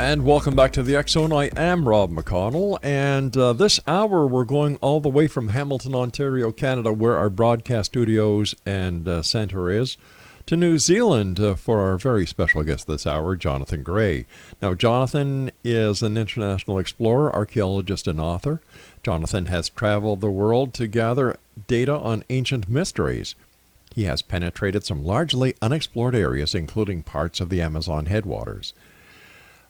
And welcome back to the X Zone. I am Rob McConnell, and this hour we're going all the way from Hamilton, Ontario, Canada, where our broadcast studios and center is, to New Zealand for our very special guest this hour, Jonathan Gray. Now, Jonathan is an international explorer, archaeologist, and author. Jonathan has traveled the world to gather data on ancient mysteries. He has penetrated some largely unexplored areas, including parts of the Amazon headwaters.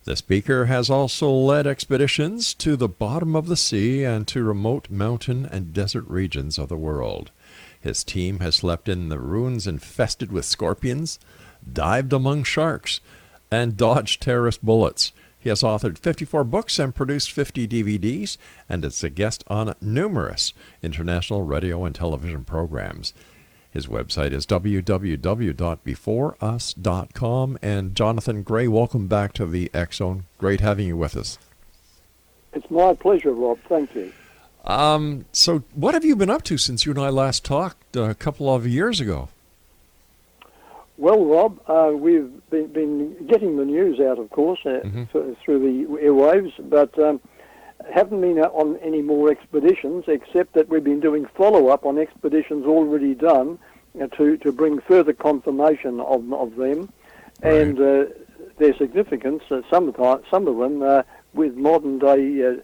The speaker has also led expeditions to the bottom of the sea and to remote mountain and desert regions of the world. His team has slept in the ruins infested with scorpions, dived among sharks, and dodged terrorist bullets. He has authored 54 books and produced 50 DVDs, and is a guest on numerous international radio and television programs. His website is www.beforeus.com. And Jonathan Gray, welcome back to the X Zone. Great having you with us. It's my pleasure, Rob. Thank you. So what have you been up to since you and I last talked a couple of years ago? Well, Rob, we've been getting the news out, of course, through the airwaves, but haven't been on any more expeditions, except that we've been doing follow-up on expeditions already done to bring further confirmation of them, right, and their significance, some of them with modern-day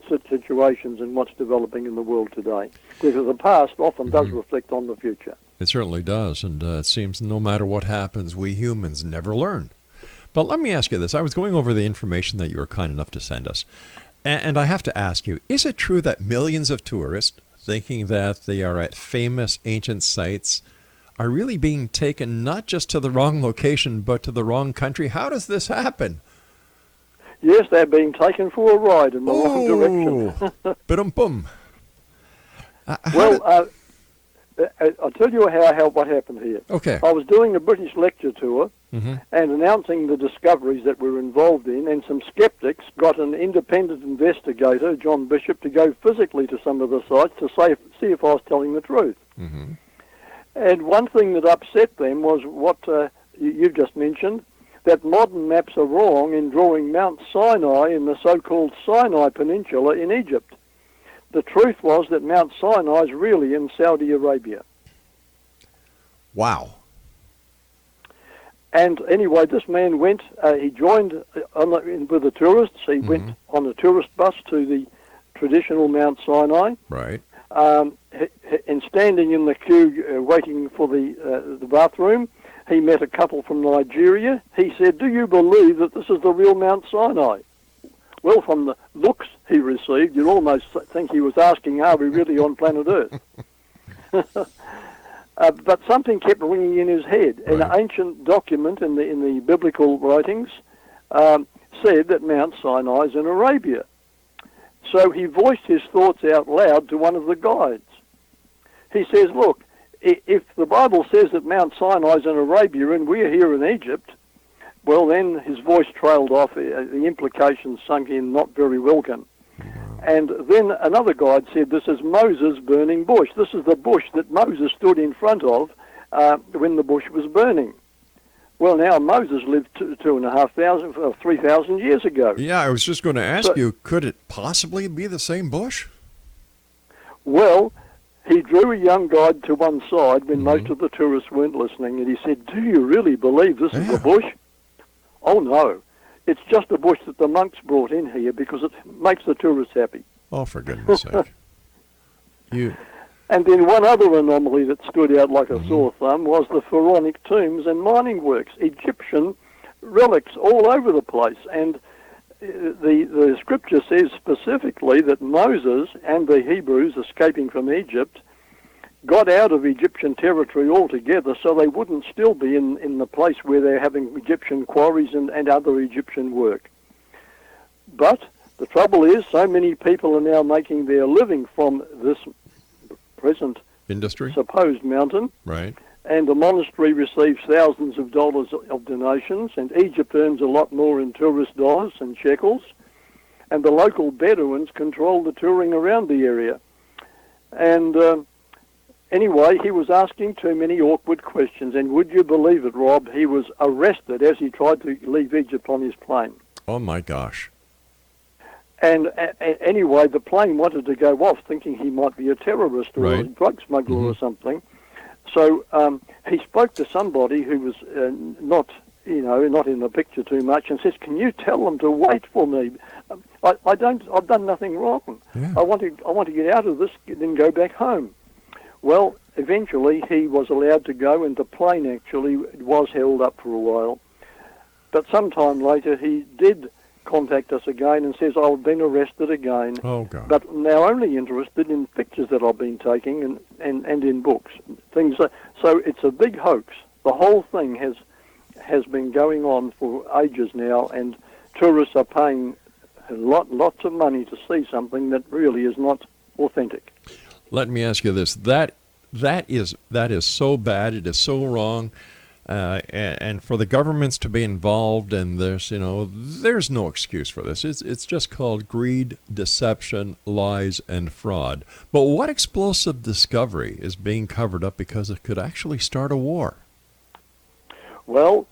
situations and what's developing in the world today. Because the past often does reflect on the future. It certainly does, and it seems no matter what happens, we humans never learn. But let me ask you this. I was going over the information that you were kind enough to send us. And I have to ask you, is it true that millions of tourists, thinking that they are at famous ancient sites, are really being taken not just to the wrong location, but to the wrong country? How does this happen? Yes, they're being taken for a ride in the wrong direction. Ba-dum-bum. Well, I'll tell you what happened here. Okay. I was doing a British lecture tour and announcing the discoveries that we're involved in, and some skeptics got an independent investigator, John Bishop, to go physically to some of the sites to see if I was telling the truth. And one thing that upset them was what you've just mentioned, that modern maps are wrong in drawing Mount Sinai in the so-called Sinai Peninsula in Egypt. The truth was that Mount Sinai is really in Saudi Arabia. Wow. And anyway, this man went, he joined with the tourists. He went on a tourist bus to the traditional Mount Sinai. Right. And standing in the queue waiting for the bathroom, he met a couple from Nigeria. He said, "Do you believe that this is the real Mount Sinai?" Well, from the looks he received, you'd almost think he was asking, are we really on planet Earth? But something kept ringing in his head. Right. An ancient document in the biblical writings said that Mount Sinai is in Arabia. So he voiced his thoughts out loud to one of the guides. He says, look, if the Bible says that Mount Sinai is in Arabia and we're here in Egypt, well, then his voice trailed off. The implications sunk in, not very welcome. And then another guide said, this is Moses' burning bush. This is the bush that Moses stood in front of when the bush was burning. Well, now, Moses lived 3,000 years ago. Yeah, I was just going to ask you, could it possibly be the same bush? Well, he drew a young guide to one side when most of the tourists weren't listening, and he said, do you really believe this is the bush? Oh, no. It's just a bush that the monks brought in here because it makes the tourists happy. Oh, for goodness sake. And then one other anomaly that stood out like a sore thumb was the pharaonic tombs and mining works, Egyptian relics all over the place. And the scripture says specifically that Moses and the Hebrews escaping from Egypt got out of Egyptian territory altogether so they wouldn't still be in the place where they're having Egyptian quarries and other Egyptian work. But the trouble is so many people are now making their living from this present industry, supposed mountain. Right. And the monastery receives thousands of dollars of donations, and Egypt earns a lot more in tourist dollars and shekels, and the local Bedouins control the touring around the area. And anyway, he was asking too many awkward questions, and would you believe it, Rob, he was arrested as he tried to leave Egypt on his plane. Oh, my gosh. And anyway, the plane wanted to go off thinking he might be a terrorist or a Right. drug smuggler or something. So he spoke to somebody who was not in the picture too much, and says, "Can you tell them to wait for me? I've done nothing wrong. Yeah. I want to get out of this, then go back home." Well, eventually he was allowed to go, and the plane actually was held up for a while. But sometime later he did contact us again and says, "I've been arrested again, Oh, God. but now only interested in pictures that I've been taking and in books." So it's a big hoax. The whole thing has been going on for ages now, and tourists are paying lots of money to see something that really is not authentic. Let me ask you this. That is so bad. It is so wrong. And for the governments to be involved in this, there's no excuse for this. It's just called greed, deception, lies, and fraud. But what explosive discovery is being covered up because it could actually start a war? Well,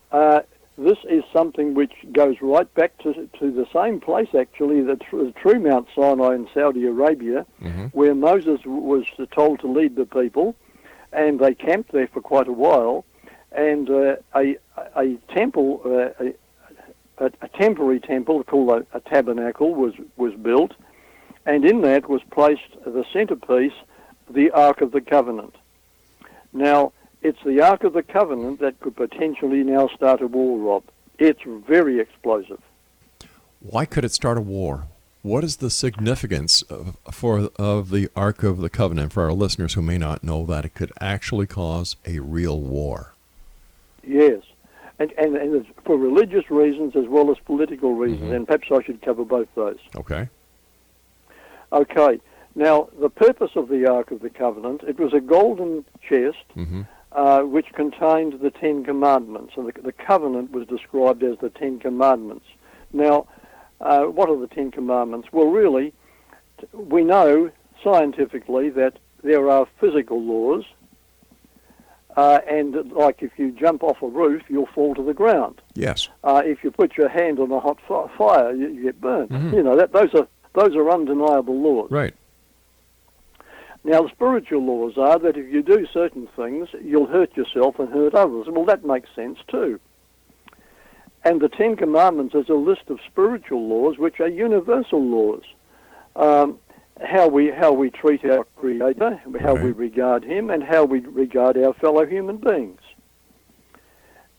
this is something which goes right back to the same place, actually, the true Mount Sinai in Saudi Arabia, where Moses was told to lead the people, and they camped there for quite a while. And a temple, a temporary temple called a tabernacle was built, and in that was placed the centerpiece, the Ark of the Covenant. Now, it's the Ark of the Covenant that could potentially now start a war, Rob. It's very explosive. Why could it start a war? What is the significance of the Ark of the Covenant for our listeners who may not know that it could actually cause a real war? Yes, and it's for religious reasons as well as political reasons, and perhaps I should cover both those. Okay. Okay, now the purpose of the Ark of the Covenant, it was a golden chest which contained the Ten Commandments, and the covenant was described as the Ten Commandments. Now, what are the Ten Commandments? Well, really, we know scientifically that there are physical laws, and like if you jump off a roof, you'll fall to the ground. Yes. If you put your hand on a hot fire, you get burnt. Those are undeniable laws. Right. Now, the spiritual laws are that if you do certain things, you'll hurt yourself and hurt others. Well, that makes sense too. And the Ten Commandments is a list of spiritual laws which are universal laws. How we treat our Creator, how we regard Him, and how we regard our fellow human beings.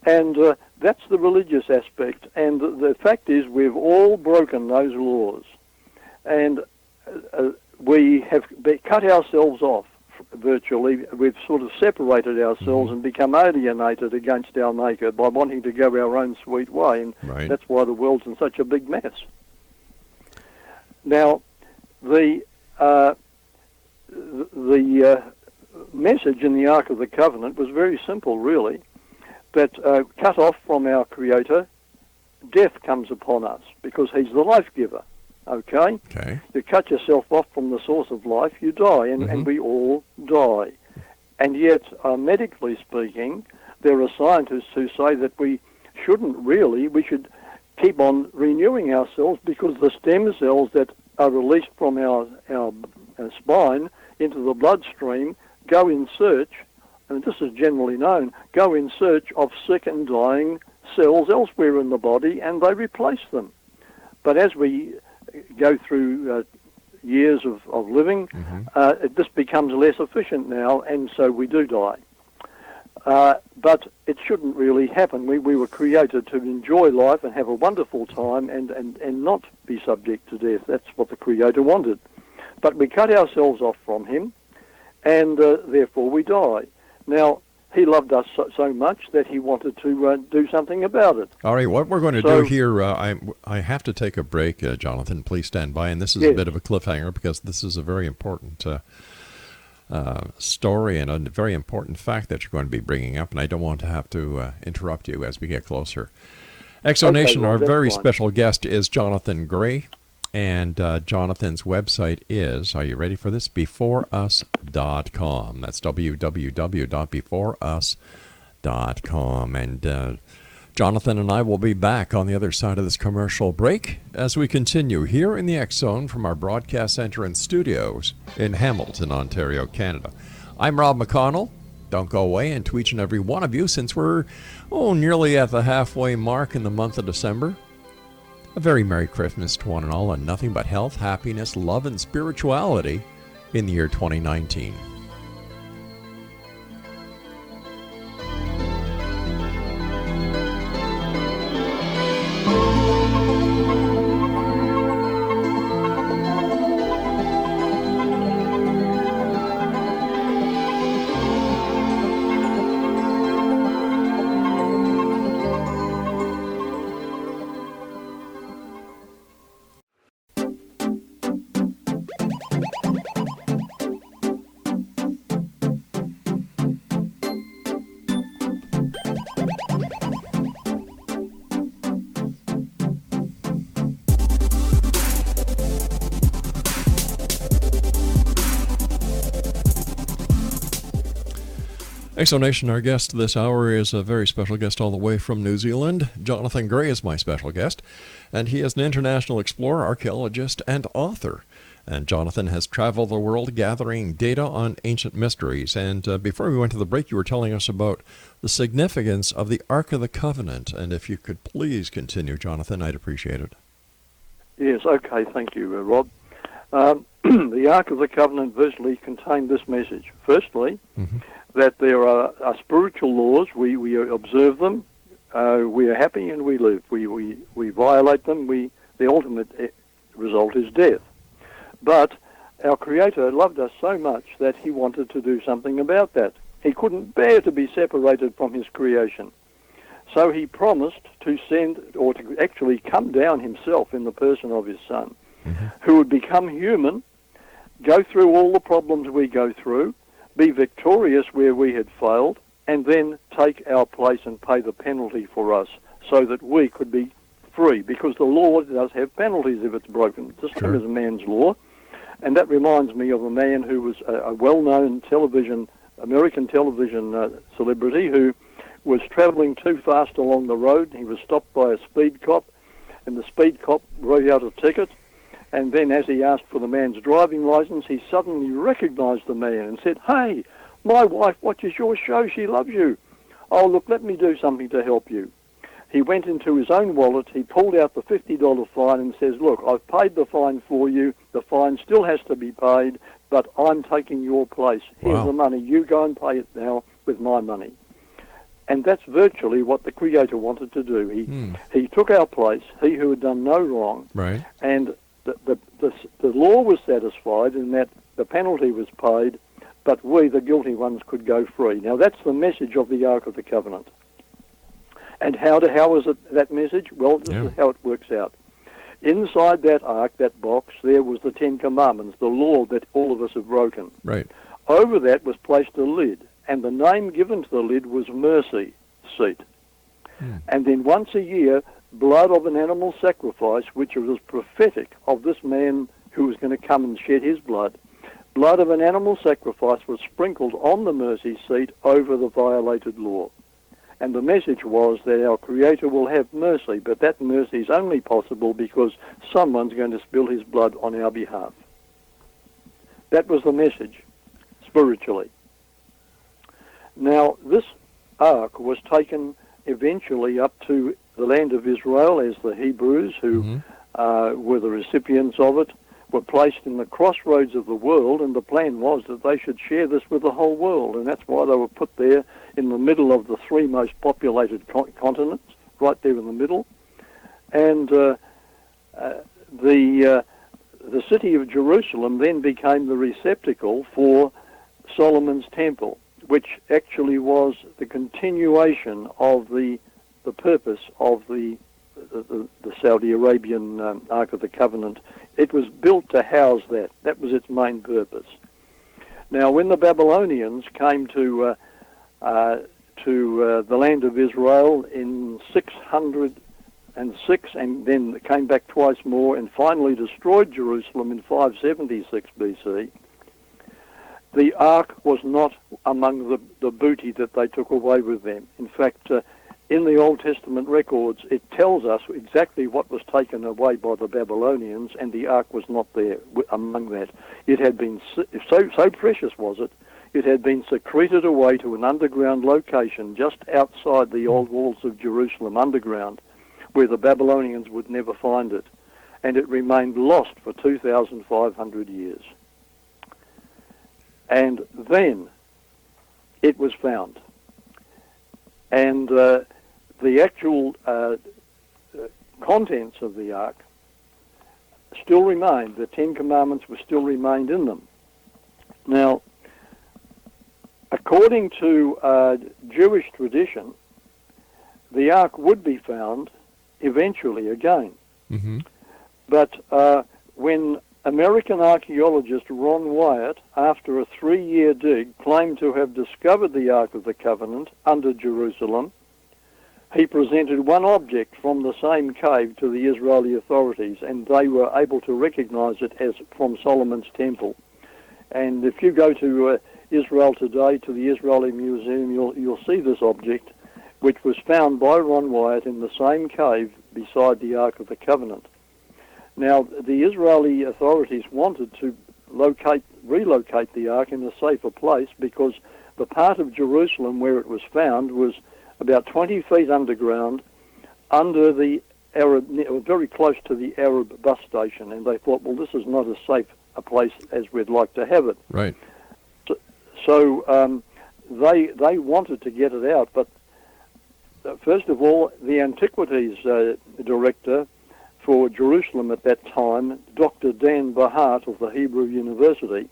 And that's the religious aspect. And the fact is we've all broken those laws. And we have cut ourselves off virtually. We've sort of separated ourselves and become alienated against our Maker by wanting to go our own sweet way. And that's why the world's in such a big mess. Now, the message in the Ark of the Covenant was very simple, really, that cut off from our Creator, death comes upon us because He's the life giver. Okay? You cut yourself off from the source of life, you die, and we all die. And yet, medically speaking, there are scientists who say that we shouldn't really, we should keep on renewing ourselves because the stem cells that are released from our spine into the bloodstream go in search, and this is generally known, go in search of sick and dying cells elsewhere in the body, and they replace them. But as we go through years of living, this becomes less efficient now, and so we do die. But it shouldn't really happen. We were created to enjoy life and have a wonderful time and not be subject to death. That's what the Creator wanted. But we cut ourselves off from Him, and therefore we die. Now, He loved us so much that He wanted to do something about it. All right, what we're going to do here, I have to take a break, Jonathan. Please stand by. And this is a bit of a cliffhanger because this is a very important story and a very important fact that you're going to be bringing up, and I don't want to have to interrupt you as we get closer. Exonation, our very special guest is Jonathan Gray, and Jonathan's website is, are you ready for this? beforeus.com. That's www.beforeus.com. And Jonathan and I will be back on the other side of this commercial break as we continue here in the X Zone from our broadcast center and studios in Hamilton, Ontario, Canada. I'm Rob McConnell. Don't go away, and to each and every one of you, since we're nearly at the halfway mark in the month of December, a very Merry Christmas to one and all, and nothing but health, happiness, love, and spirituality in the year 2019. Exonation, our guest this hour is a very special guest all the way from New Zealand. Jonathan Gray is my special guest, and he is an international explorer, archaeologist, and author. And Jonathan has traveled the world gathering data on ancient mysteries. And before we went to the break, you were telling us about the significance of the Ark of the Covenant. And if you could please continue, Jonathan, I'd appreciate it. Yes, okay, thank you, Rob. The Ark of the Covenant virtually contained this message. Firstly, that there are spiritual laws, we observe them, we are happy and we live. We violate them, the ultimate result is death. But our Creator loved us so much that he wanted to do something about that. He couldn't bear to be separated from his creation. So he promised to send, or to actually come down himself in the person of his Son, who would become human, go through all the problems we go through, be victorious where we had failed, and then take our place and pay the penalty for us so that we could be free, because the law does have penalties if it's broken. It's the same as a man's law. And that reminds me of a man who was a well-known American television celebrity who was traveling too fast along the road. He was stopped by a speed cop, and the speed cop wrote out a ticket. And then as he asked for the man's driving license, he suddenly recognized the man and said, "Hey, my wife watches your show. She loves you. Oh, look, let me do something to help you." He went into his own wallet. He pulled out the $50 fine and says, "Look, I've paid the fine for you. The fine still has to be paid, but I'm taking your place. Here's the money. You go and pay it now with my money." And that's virtually what the Creator wanted to do. He took our place, he who had done no wrong, and the law was satisfied in that the penalty was paid, but we, the guilty ones, could go free. Now, that's the message of the Ark of the Covenant. And how is it that message? Well, this is how it works out. Inside that ark, that box, there was the Ten Commandments, the law that all of us have broken. Right. Over that was placed a lid, and the name given to the lid was Mercy Seat. And then once a year, blood of an animal sacrifice, which was prophetic of this man who was going to come and shed his blood of an animal sacrifice was sprinkled on the mercy seat over the violated law. And the message was that our Creator will have mercy, but that mercy is only possible because someone's going to spill his blood on our behalf. That was the message, spiritually. Now, this ark was taken eventually up to the land of Israel as the Hebrews, who were the recipients of it, were placed in the crossroads of the world, and the plan was that they should share this with the whole world, and that's why they were put there in the middle of the three most populated continents, right there in the middle. And the city of Jerusalem then became the receptacle for Solomon's temple, which actually was the continuation of the purpose of the Saudi Arabian Ark of the Covenant. It was built to house that. That was its main purpose. Now, when the Babylonians came to the land of Israel in 606, and then came back twice more, and finally destroyed Jerusalem in 576 BC, the ark was not among the booty that they took away with them. In fact, in the Old Testament records, it tells us exactly what was taken away by the Babylonians, and the ark was not there among that. It had been so precious was it. It had been secreted away to an underground location just outside the old walls of Jerusalem, underground, where the Babylonians would never find it, and it remained lost for 2,500 years. And then it was found, and the actual contents of the ark still remained. The Ten Commandments were still remained in them. Now, according to Jewish tradition, the ark would be found eventually again. Mm-hmm. But when American archaeologist Ron Wyatt, after a 3-year dig, claimed to have discovered the Ark of the Covenant under Jerusalem, he presented one object from the same cave to the Israeli authorities, and they were able to recognize it as from Solomon's temple. And if you go to Israel today, to the Israeli Museum, you'll see this object, which was found by Ron Wyatt in the same cave beside the Ark of the Covenant. Now, the Israeli authorities wanted to relocate the Ark in a safer place, because the part of Jerusalem where it was found was about 20 feet underground, under the Arab, very close to the Arab bus station, and they thought, well, this is not as safe a place as we'd like to have it. Right. So they wanted to get it out, but first of all, the antiquities director for Jerusalem at that time, Dr. Dan Bahart of the Hebrew University,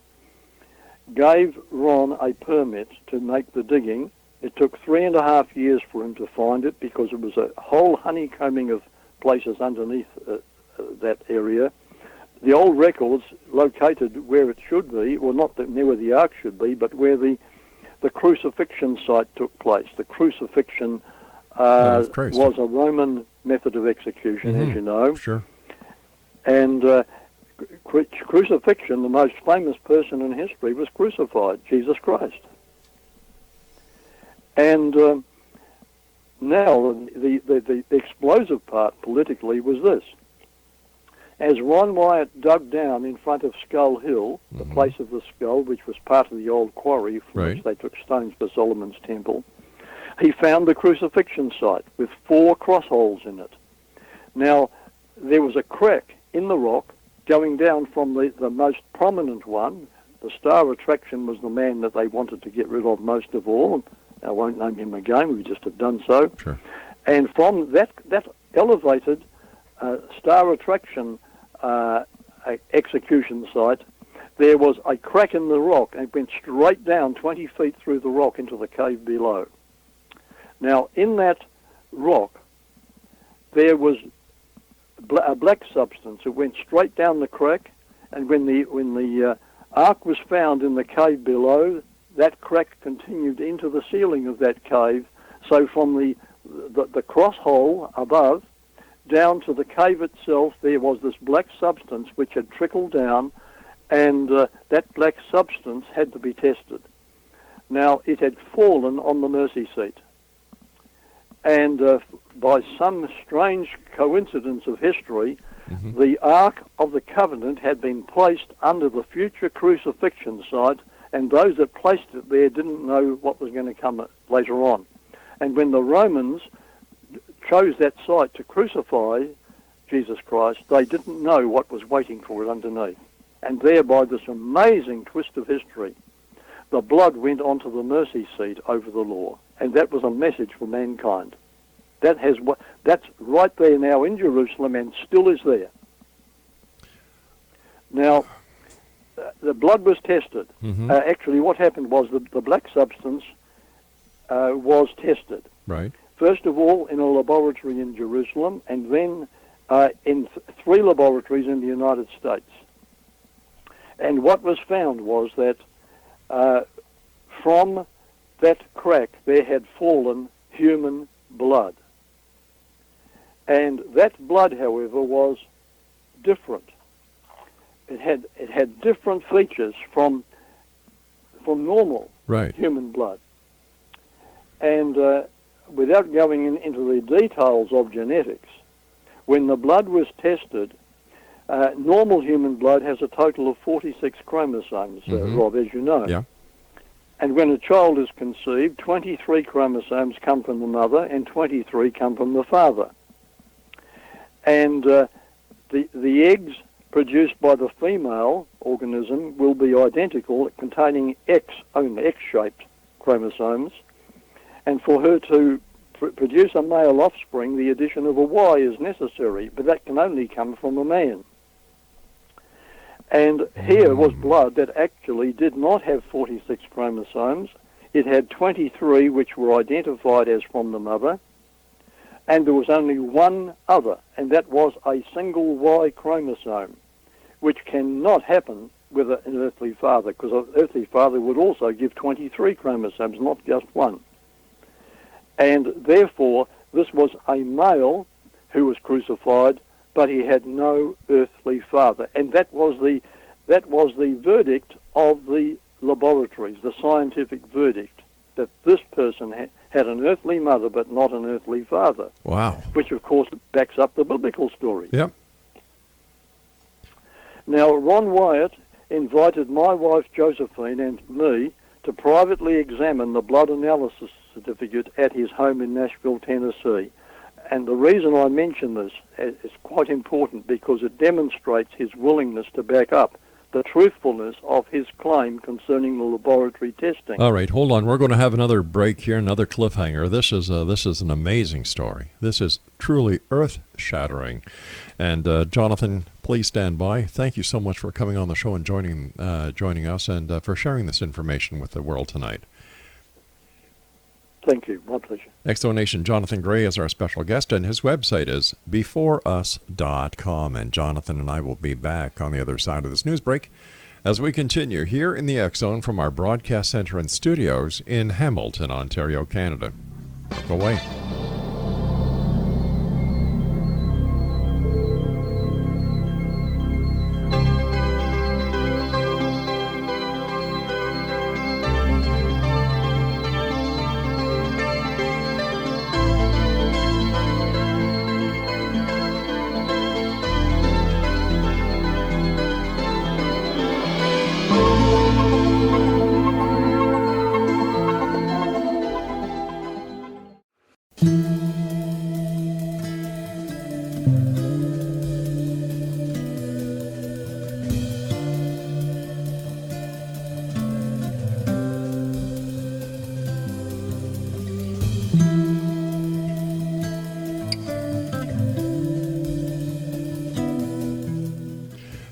gave Ron a permit to make the digging. It took 3.5 years for him to find it, because it was a whole honeycombing of places underneath that area. The old records located where it should be, well, not near where the ark should be, but where the crucifixion site took place. The crucifixion was a Roman method of execution, as you know. Sure. And crucifixion, the most famous person in history was crucified, Jesus Christ. And now the explosive part politically was this. As Ron Wyatt dug down in front of Skull Hill, the place of the skull, which was part of the old quarry from which they took stones for Solomon's temple, he found the crucifixion site with 4 cross holes in it. Now, there was a crack in the rock going down from the most prominent one. The star attraction was the man that they wanted to get rid of most of all. I won't name him again, we just have done so. Sure. And from that elevated star attraction execution site, there was a crack in the rock, and it went straight down 20 feet through the rock into the cave below. Now, in that rock, there was a black substance. It went straight down the crack, and when the ark was found in the cave below, that crack continued into the ceiling of that cave. So from the cross hole above down to the cave itself, there was this black substance which had trickled down, and that black substance had to be tested. Now, it had fallen on the mercy seat. And by some strange coincidence of history, the Ark of the Covenant had been placed under the future crucifixion site, and those that placed it there didn't know what was going to come later on. And when the Romans chose that site to crucify Jesus Christ, they didn't know what was waiting for it underneath. And thereby, this amazing twist of history, the blood went onto the mercy seat over the law. And that was a message for mankind. That's right there now in Jerusalem, and still is there. Now, the blood was tested. Actually, what happened was the black substance was tested. Right. First of all, in a laboratory in Jerusalem, and then in 3 laboratories in the United States. And what was found was that from that crack there had fallen human blood. And that blood, however, was different. It had different features from normal human blood. And without going into the details of genetics, when the blood was tested, normal human blood has a total of 46 chromosomes, Rob, as you know. Yeah. And when a child is conceived, 23 chromosomes come from the mother and 23 come from the father. And the eggs produced by the female organism will be identical, containing only X-shaped chromosomes. And for her to produce a male offspring, the addition of a Y is necessary, but that can only come from a man. And here was blood that actually did not have 46 chromosomes. It had 23, which were identified as from the mother, and there was only one other, and that was a single Y chromosome, which cannot happen with an earthly father, because an earthly father would also give 23 chromosomes, not just one. And therefore, this was a male who was crucified, but he had no earthly father. And that was the verdict of the laboratories, the scientific verdict, that this person had an earthly mother but not an earthly father. Wow. Which, of course, backs up the biblical story. Yep. Now, Ron Wyatt invited my wife Josephine and me to privately examine the blood analysis certificate at his home in Nashville, Tennessee. And the reason I mention this is quite important, because it demonstrates his willingness to back up the truthfulness of his claim concerning the laboratory testing. All right, hold on. We're going to have another break here, another cliffhanger. This is an amazing story. This is truly earth-shattering. And Jonathan, please stand by. Thank you so much for coming on the show and joining us, and for sharing this information with the world tonight. Thank you. My pleasure. Exonation Jonathan Gray is our special guest, and his website is beforeus.com. And Jonathan and I will be back on the other side of this news break as we continue here in the X Zone from our broadcast center and studios in Hamilton, Ontario, Canada. Go away.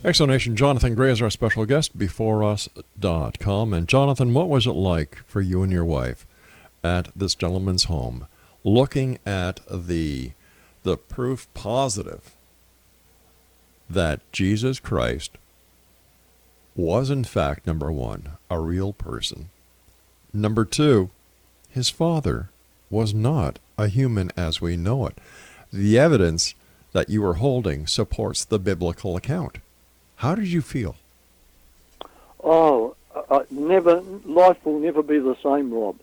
Exonation Jonathan Gray is our special guest, beforeus.com. And Jonathan, what was it like for you and your wife at this gentleman's home, looking at the proof positive that Jesus Christ was in fact, number one, a real person. Number two, his father was not a human as we know it. The evidence that you were holding supports the biblical account. How did you feel? Oh, life will never be the same, Rob.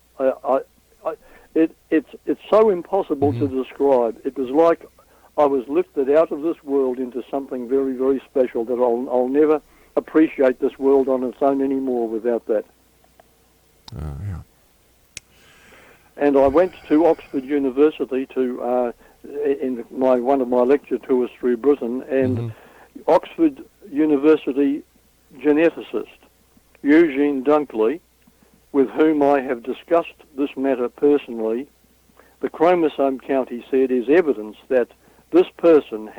It's so impossible to describe. It was like I was lifted out of this world into something very, very special that I'll never appreciate this world on its own anymore without that. Yeah. And I went to Oxford University to one of my lecture tours through Britain, and Oxford University geneticist Eugene Dunkley, with whom I have discussed this matter personally, the chromosome count, he said, is evidence that this person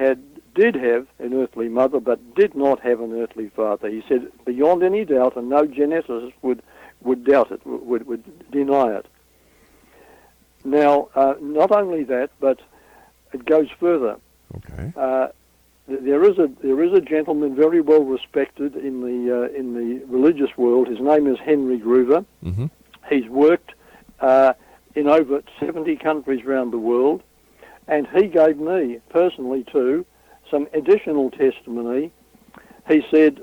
did have an earthly mother but did not have an earthly father. He said, beyond any doubt, and no geneticist would doubt it, would deny it. Now, not only that, but it goes further. Okay. There is a gentleman very well respected in the religious world. His name is Henry Groover. Mm-hmm. He's worked in over 70 countries around the world, and he gave me personally too some additional testimony. He said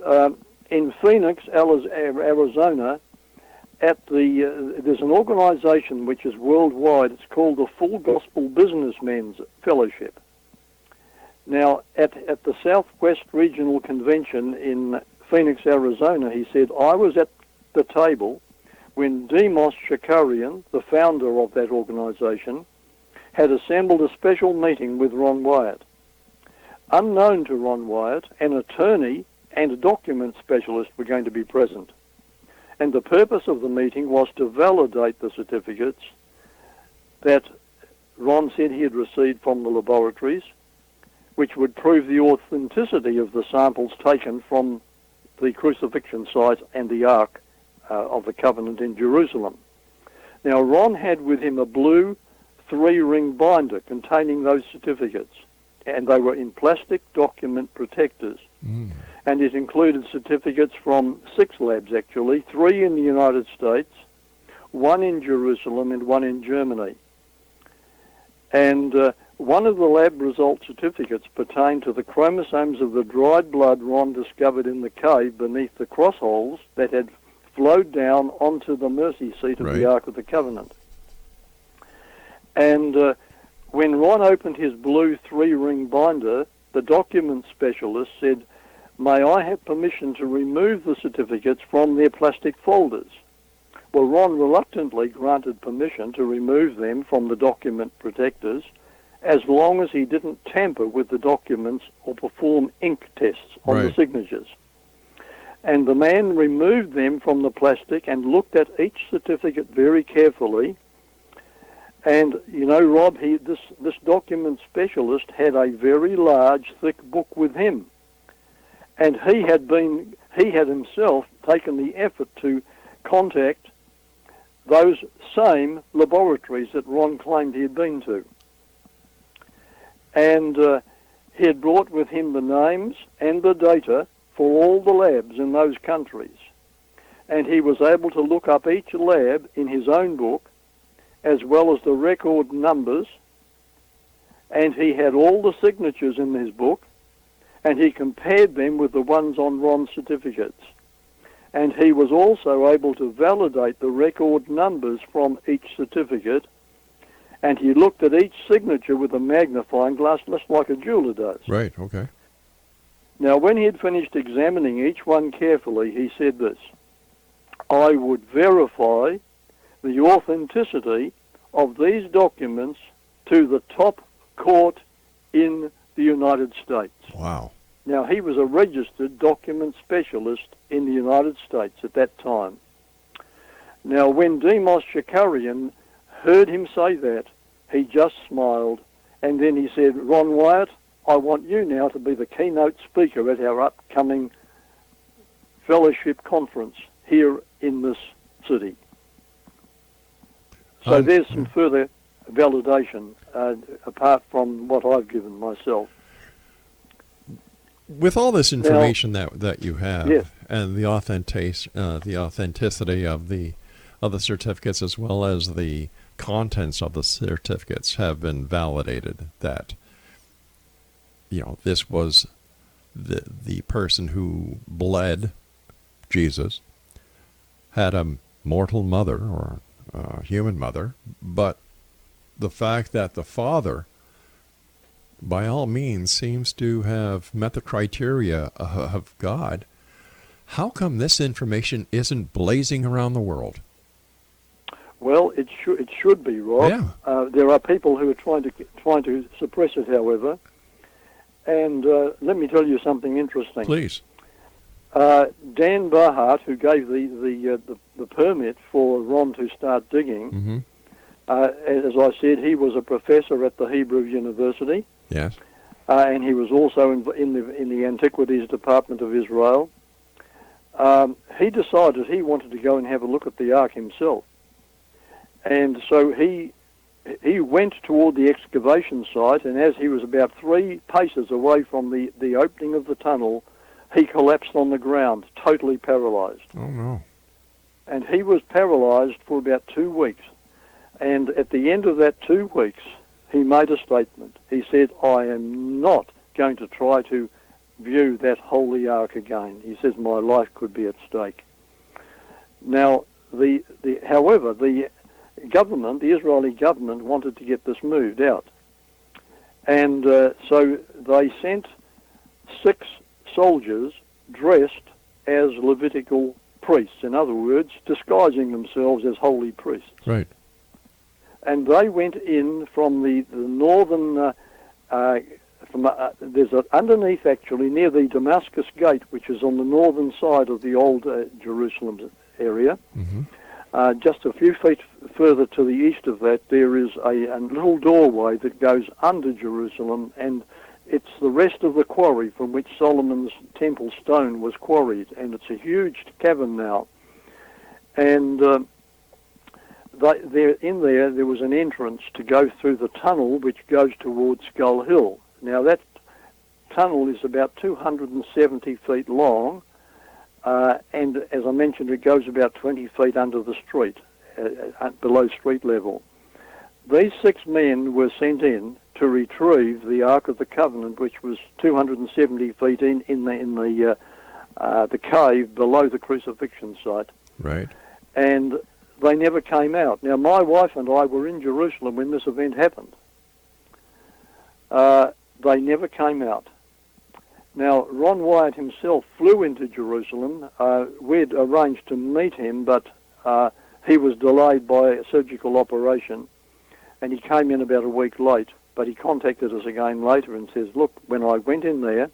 in Phoenix, Arizona, there's an organisation which is worldwide. It's called the Full Gospel Businessmen's Fellowship. Now, at the Southwest Regional Convention in Phoenix, Arizona, he said, I was at the table when Demos Shakarian, the founder of that organisation, had assembled a special meeting with Ron Wyatt. Unknown to Ron Wyatt, an attorney and a document specialist were going to be present. And the purpose of the meeting was to validate the certificates that Ron said he had received from the laboratories, which would prove the authenticity of the samples taken from the crucifixion site and the Ark of the Covenant in Jerusalem. Now, Ron had with him a blue 3-ring binder containing those certificates, and they were in plastic document protectors. And it included certificates from 6 labs, actually, 3 in the United States, 1 in Jerusalem, and 1 in Germany. And one of the lab result certificates pertained to the chromosomes of the dried blood Ron discovered in the cave beneath the cross holes that had flowed down onto the mercy seat of the Ark of the Covenant. And when Ron opened his blue 3-ring binder, the document specialist said, "May I have permission to remove the certificates from their plastic folders?" Well, Ron reluctantly granted permission to remove them from the document protectors as long as he didn't tamper with the documents or perform ink tests on the signatures. And the man removed them from the plastic and looked at each certificate very carefully. And, you know, Rob, this document specialist had a very large, thick book with him. And he had himself taken the effort to contact those same laboratories that Ron claimed he had been to. And he had brought with him the names and the data for all the labs in those countries. And he was able to look up each lab in his own book, as well as the record numbers, and he had all the signatures in his book, and he compared them with the ones on Ron's certificates. And he was also able to validate the record numbers from each certificate, and he looked at each signature with a magnifying glass, just like a jeweler does. Right, okay. Now, when he had finished examining each one carefully, he said this: "I would verify the authenticity of these documents to the top court in the United States." Wow. Now, he was a registered document specialist in the United States at that time. Now, when Demos Shakarian heard him say that, he just smiled, and then he said, "Ron Wyatt, I want you now to be the keynote speaker at our upcoming fellowship conference here in this city." So there's some further validation apart from what I've given myself. With all this information that you have, yes, and the authenticity of the certificates, as well as the contents of the certificates, have been validated that, you know, this was the person who bled Jesus, had a mortal mother or a human mother, but the fact that the father, by all means, seems to have met the criteria of God. How come this information isn't blazing around the world? Well, it should be, Rob. Yeah. There are people who are trying to suppress it, however. And let me tell you something interesting. Please. Dan Barhart, who gave the permit for Ron to start digging, as I said, he was a professor at the Hebrew University. Yes. And he was also in the Antiquities Department of Israel. He decided he wanted to go and have a look at the Ark himself. And so he went toward the excavation site, and as he was about 3 paces away from the opening of the tunnel, he collapsed on the ground, totally paralyzed. Oh, no. And he was paralyzed for about 2 weeks. And at the end of that 2 weeks, he made a statement. He said, "I am not going to try to view that holy Ark again." He says, "My life could be at stake." Now, However, the government, the Israeli government, wanted to get this moved out. And so they sent 6 soldiers dressed as Levitical priests, in other words, disguising themselves as holy priests. Right. And they went in from the northern, there's underneath actually, near the Damascus Gate, which is on the northern side of the old Jerusalem area. Mm-hmm. Just a few feet further to the east of that, there is a little doorway that goes under Jerusalem, and it's the rest of the quarry from which Solomon's temple stone was quarried, and it's a huge cavern now. And there was an entrance to go through the tunnel which goes towards Skull Hill. Now that tunnel is about 270 feet long, and as I mentioned, it goes about 20 feet under the street, below street level. These 6 men were sent in to retrieve the Ark of the Covenant, which was 270 feet in the cave below the crucifixion site. Right. And they never came out. Now, my wife and I were in Jerusalem when this event happened. They never came out. Now, Ron Wyatt himself flew into Jerusalem. We'd arranged to meet him, but he was delayed by a surgical operation, and he came in about a week late. But he contacted us again later and says, look, when I went in there,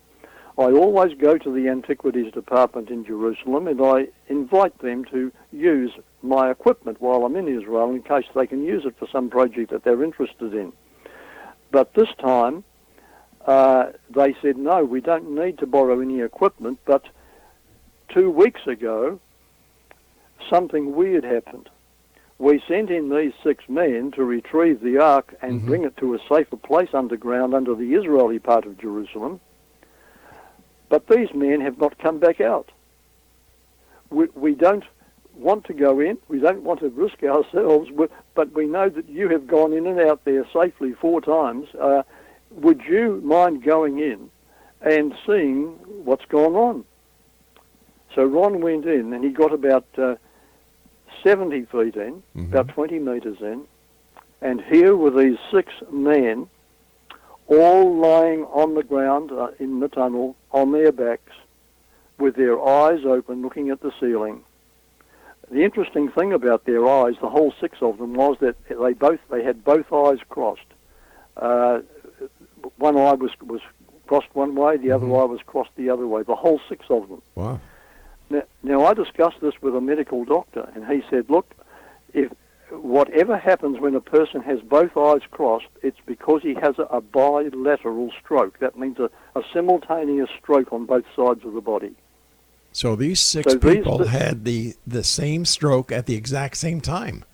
I always go to the Antiquities Department in Jerusalem, and I invite them to use my equipment while I'm in Israel in case they can use it for some project that they're interested in. But this time, they said, no, we don't need to borrow any equipment, but 2 weeks ago, something weird happened. We sent in these 6 men to retrieve the Ark and mm-hmm. bring it to a safer place underground under the Israeli part of Jerusalem, but these men have not come back out. We don't want to go in, we don't want to risk ourselves, but we know that you have gone in and out there safely 4 times. Would you mind going in and seeing what's gone on? So Ron went in, and he got about 70 feet in, mm-hmm. about 20 metres in, and here were these 6 men all lying on the ground in the tunnel on their backs with their eyes open looking at the ceiling. The interesting thing about their eyes, the whole 6 of them, was that they had both eyes crossed. One eye was crossed one way, the other eye was crossed the other way, the whole 6 of them. Wow. Now, I discussed this with a medical doctor, and he said, look, if whatever happens when a person has both eyes crossed, it's because he has a bilateral stroke. That means a simultaneous stroke on both sides of the body. So these 6 people had the same stroke at the exact same time.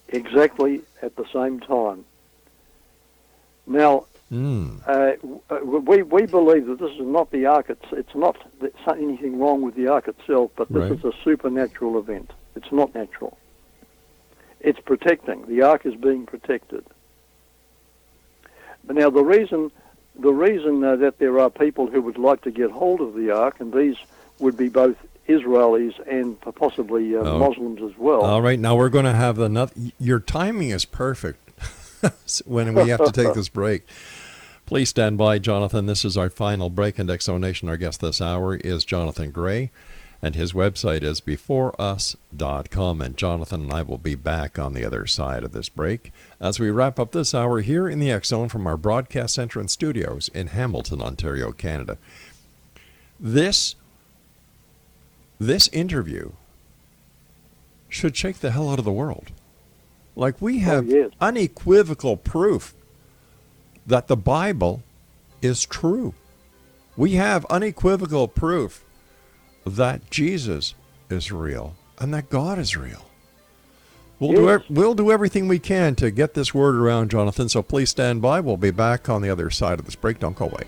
Exactly at the same time. Now, we believe that this is not the Ark. It's not anything wrong with the Ark itself, but this is a supernatural event. It's not natural. It's protecting. The Ark is being protected. But now the reason that there are people who would like to get hold of the Ark, and these would be both Israelis and possibly Muslims as well. All right, now we're going to have your timing is perfect when we have to take this break. Please stand by, Jonathan. This is our final break in Exonation. Our guest this hour is Jonathan Gray, and his website is beforeus.com. And Jonathan and I will be back on the other side of this break as we wrap up this hour here in the X Zone from our broadcast center and studios in Hamilton, Ontario, Canada. This interview should shake the hell out of the world. Like, we have unequivocal proof that the Bible is true. We have unequivocal proof that Jesus is real and that God is real. We'll do everything we can to get this word around, Jonathan, so please stand by. We'll be back on the other side of this break. Don't go away.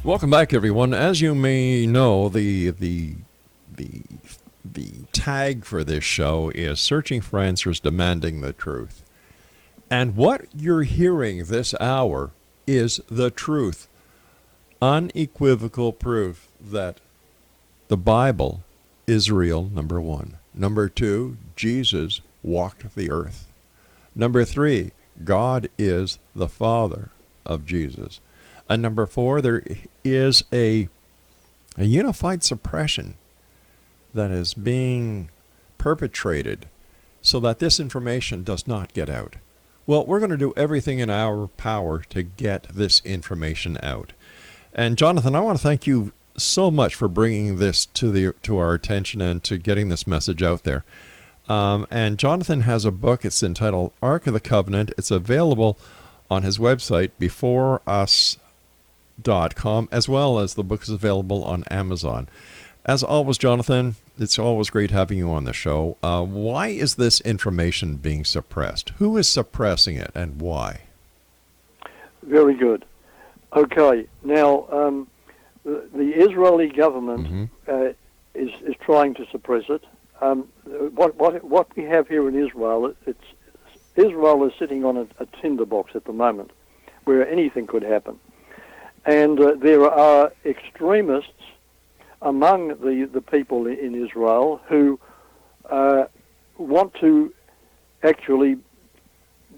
Welcome back, everyone. As you may know, the tag for this show is Searching for Answers, Demanding the Truth. And what you're hearing this hour is the truth. Unequivocal proof that the Bible is real, number one. Number two, Jesus walked the earth. Number three, God is the Father of Jesus. And number four, there is a unified suppression that is being perpetrated so that this information does not get out. Well, we're going to do everything in our power to get this information out. And Jonathan, I want to thank you so much for bringing this to our attention and to getting this message out there. And Jonathan has a book. It's entitled Ark of the Covenant. It's available on his website, beforeus.com, as well as the book is available on Amazon. As always, Jonathan, it's always great having you on the show. Why is this information being suppressed? Who is suppressing it, and why? Very good. Okay, now the Israeli government is trying to suppress it. What we have here in Israel, Israel is sitting on a tinderbox at the moment, where anything could happen, and there are extremists among the people in Israel who want to actually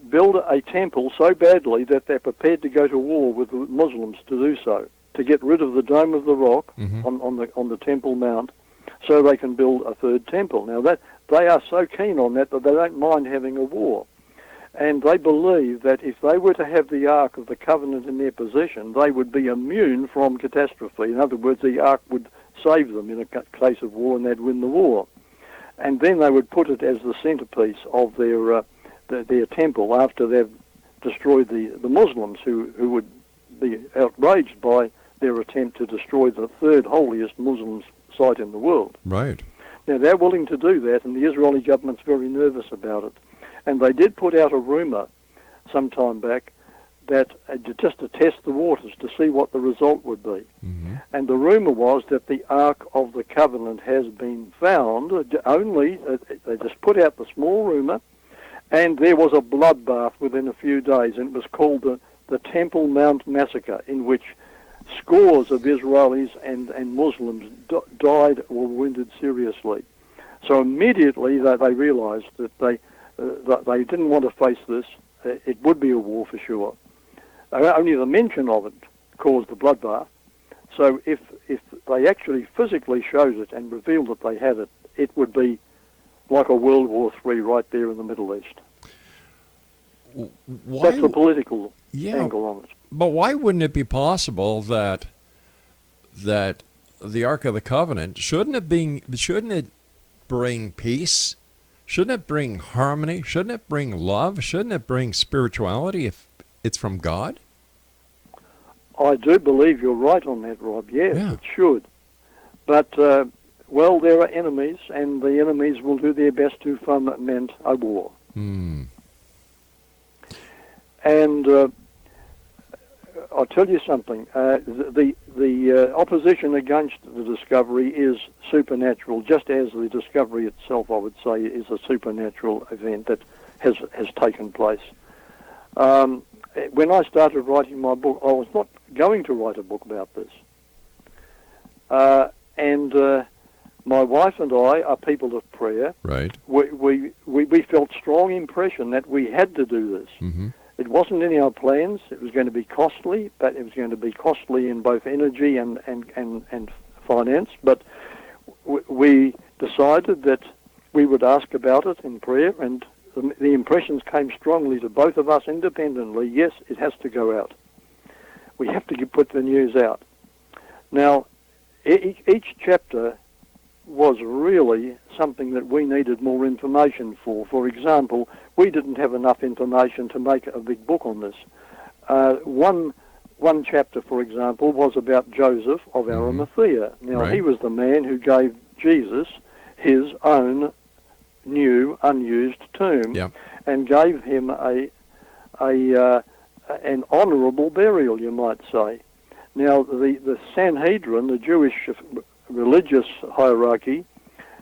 build a temple so badly that they're prepared to go to war with the Muslims to do so, to get rid of the Dome of the Rock on the Temple Mount, so they can build a third temple. Now that they are so keen on that they don't mind having a war, and they believe that if they were to have the Ark of the Covenant in their possession, they would be immune from catastrophe. In other words, the Ark would save them in a case of war, and they'd win the war. And then they would put it as the centerpiece of their temple after they've destroyed the Muslims, who would be outraged by their attempt to destroy the third holiest Muslim site in the world. Right. Now, they're willing to do that, and the Israeli government's very nervous about it. And they did put out a rumor some time back that just to test the waters to see what the result would be. And the rumor was that the Ark of the Covenant has been found. Only they just put out the small rumor, and there was a bloodbath within a few days, and it was called the Temple Mount Massacre, in which scores of Israelis and Muslims died or wounded seriously. So immediately they realized that they didn't want to face this. It would be a war for sure. Only the mention of it caused the bloodbath. So if they actually physically showed it and revealed that they had it, it would be like a World War III right there in the Middle East. That's the political angle on it. But why wouldn't it be possible that the Ark of the Covenant, shouldn't it bring peace? Shouldn't it bring harmony? Shouldn't it bring love? Shouldn't it bring spirituality if it's from God? I do believe you're right on that, Rob. Yes, it should. But, there are enemies, and the enemies will do their best to foment a war. And I'll tell you something. The opposition against the discovery is supernatural, just as the discovery itself, I would say, is a supernatural event that has taken place. When I started writing my book, I was not going to write a book about this. My wife and I are people of prayer. Right. We felt strong impression that we had to do this. It wasn't in our plans. It was going to be costly, but it was going to be costly in both energy and finance. But we decided that we would ask about it in prayer, and the impressions came strongly to both of us independently. Yes, it has to go out. We have to put the news out. Now, each chapter was really something that we needed more information for. For example, we didn't have enough information to make a big book on this. One chapter, for example, was about Joseph of Arimathea. Now, he was the man who gave Jesus his own new, unused tomb and gave him an honourable burial, you might say. Now, the Sanhedrin, the Jewish religious hierarchy,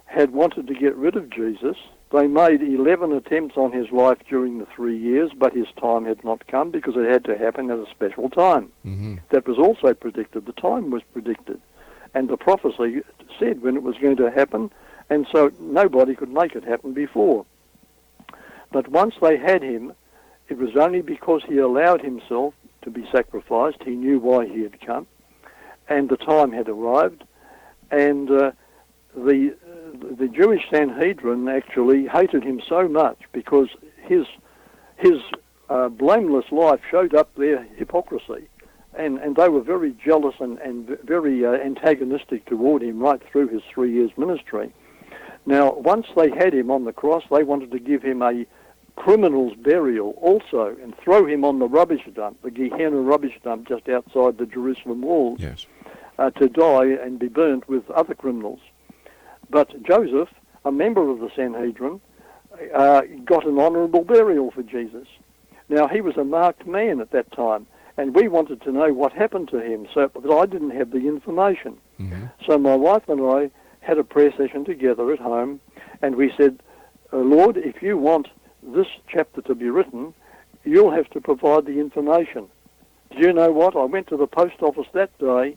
had wanted to get rid of Jesus. They made 11 attempts on his life during the 3 years, but his time had not come because it had to happen at a special time. Mm-hmm. That was also predicted. The time was predicted. And the prophecy said when it was going to happen, and so nobody could make it happen before. But once they had him, it was only because he allowed himself to be sacrificed. He knew why he had come, and the time had arrived. And the Jewish Sanhedrin actually hated him so much because his blameless life showed up their hypocrisy. And they were very jealous and very antagonistic toward him right through his 3 years ministry. Now, once they had him on the cross, they wanted to give him a criminal's burial also and throw him on the rubbish dump, the Gehenna rubbish dump just outside the Jerusalem walls, Yes. To die and be burnt with other criminals. But Joseph, a member of the Sanhedrin, got an honourable burial for Jesus. Now, he was a marked man at that time, and we wanted to know what happened to him, but I didn't have the information. Mm-hmm. So my wife and I had a prayer session together at home, and we said, Lord, if you want this chapter to be written, you'll have to provide the information. Do you know what? I went to the post office that day,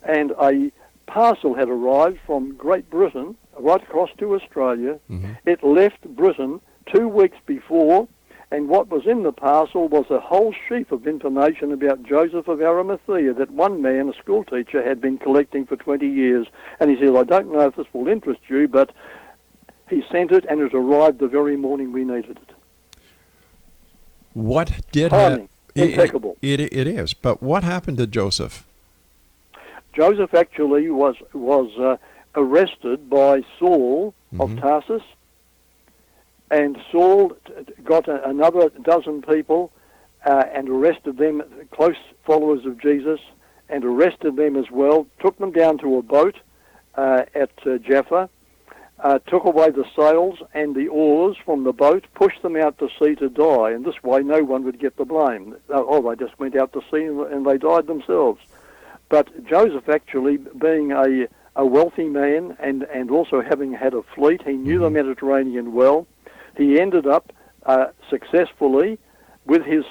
and a parcel had arrived from Great Britain right across to Australia. Mm-hmm. It left Britain 2 weeks before, and what was in the parcel was a whole sheaf of information about Joseph of Arimathea that one man, a school teacher, had been collecting for 20 years. And he said, I don't know if this will interest you, but he sent it, and it arrived the very morning we needed it. What did Timing, impeccable. It is, but what happened to Joseph? Joseph actually was arrested by Saul Mm-hmm. of Tarsus, and Saul got another dozen people and arrested them, close followers of Jesus, and arrested them as well, took them down to a boat at Jaffa, took away the sails and the oars from the boat, pushed them out to sea to die, and this way no one would get the blame. They just went out to sea and they died themselves. But Joseph actually, being a wealthy man and also having had a fleet, he knew the Mediterranean well. He ended up successfully with his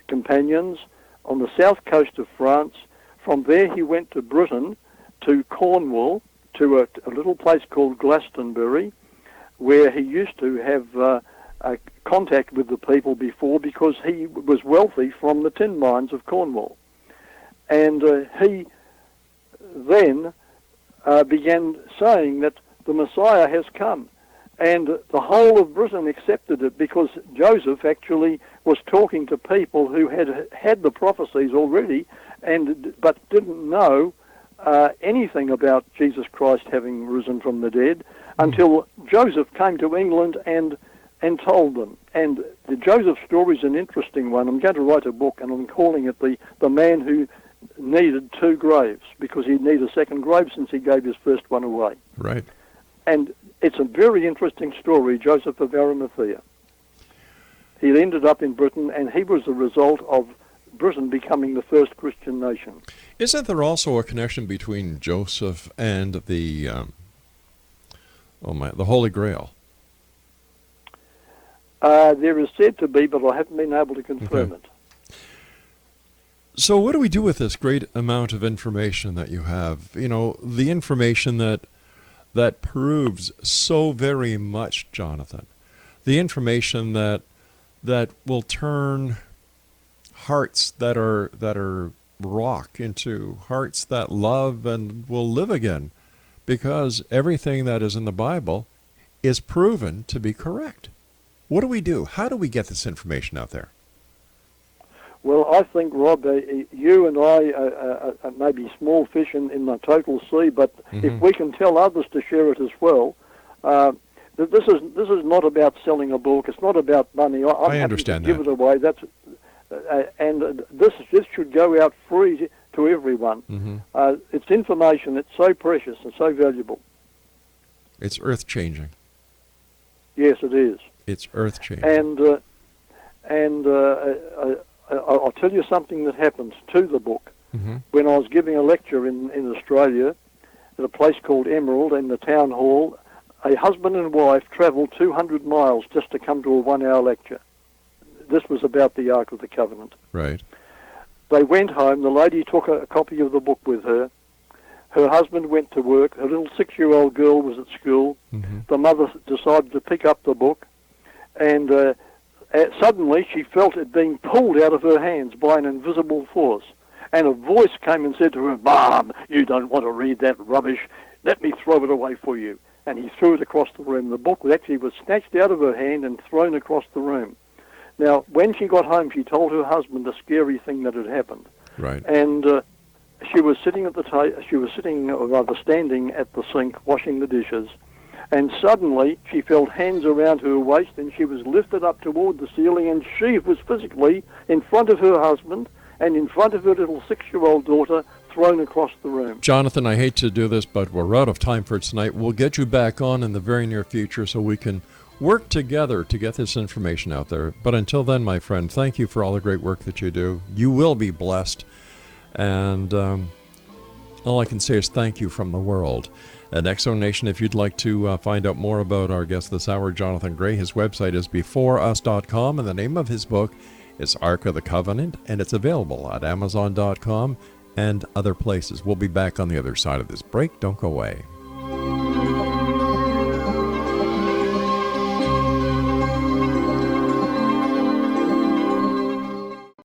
companions on the south coast of France. From there he went to Britain, to Cornwall, to a little place called Glastonbury, where he used to have contact with the people before because he was wealthy from the tin mines of Cornwall. And he then began saying that the Messiah has come. And the whole of Britain accepted it because Joseph actually was talking to people who had the prophecies already, but didn't know anything about Jesus Christ having risen from the dead until Joseph came to England and told them. And the Joseph story is an interesting one. I'm going to write a book, and I'm calling it the man who needed 2 graves, because he'd need a second grave since he gave his first one away. Right. And it's a very interesting story, Joseph of Arimathea. He ended up in Britain, and he was the result of Britain becoming the first Christian nation. Isn't there also a connection between Joseph and the Holy Grail? There is said to be, but I haven't been able to confirm it. So what do we do with this great amount of information that you have? You know, the information that proves so very much, Jonathan. The information that will turn hearts that are rock into hearts that love and will live again, because everything that is in the Bible is proven to be correct. What do we do? How do we get this information out there? Well, I think, Rob, you and I may be small fish in the total sea, but if we can tell others to share it as well, this is not about selling a book. It's not about money. I understand give it away. And this should go out free to everyone. Mm-hmm. It's information. It's so precious and so valuable. It's earth-changing. Yes, it is. It's earth-changing. And I'll tell you something that happened to the book. when I was giving a lecture in Australia at a place called Emerald in the town hall. A husband and wife travelled 200 miles just to come to a 1-hour lecture. This was about the Ark of the Covenant. Right. They went home. The lady took a copy of the book with her. Her husband went to work. Her little 6-year-old girl was at school. The mother decided to pick up the book, and suddenly she felt it being pulled out of her hands by an invisible force. And a voice came and said to her, "Mom, you don't want to read that rubbish. Let me throw it away for you." And he threw it across the room. The book was snatched out of her hand and thrown across the room. Now, when she got home, she told her husband the scary thing that had happened. Right. And she was sitting at the standing at the sink washing the dishes, and suddenly she felt hands around her waist, and she was lifted up toward the ceiling, and she was physically in front of her husband and in front of her little 6-year-old daughter, thrown across the room. Jonathan, I hate to do this, but we're out of time for tonight. We'll get you back on in the very near future so we can work together to get this information out there. But until then, my friend, thank you for all the great work that you do. You will be blessed. And all I can say is thank you from the world. At Exo Nation, if you'd like to find out more about our guest this hour, Jonathan Gray, his website is beforeus.com, and the name of his book is Ark of the Covenant, and it's available at amazon.com and other places. We'll be back on the other side of this break. Don't go away.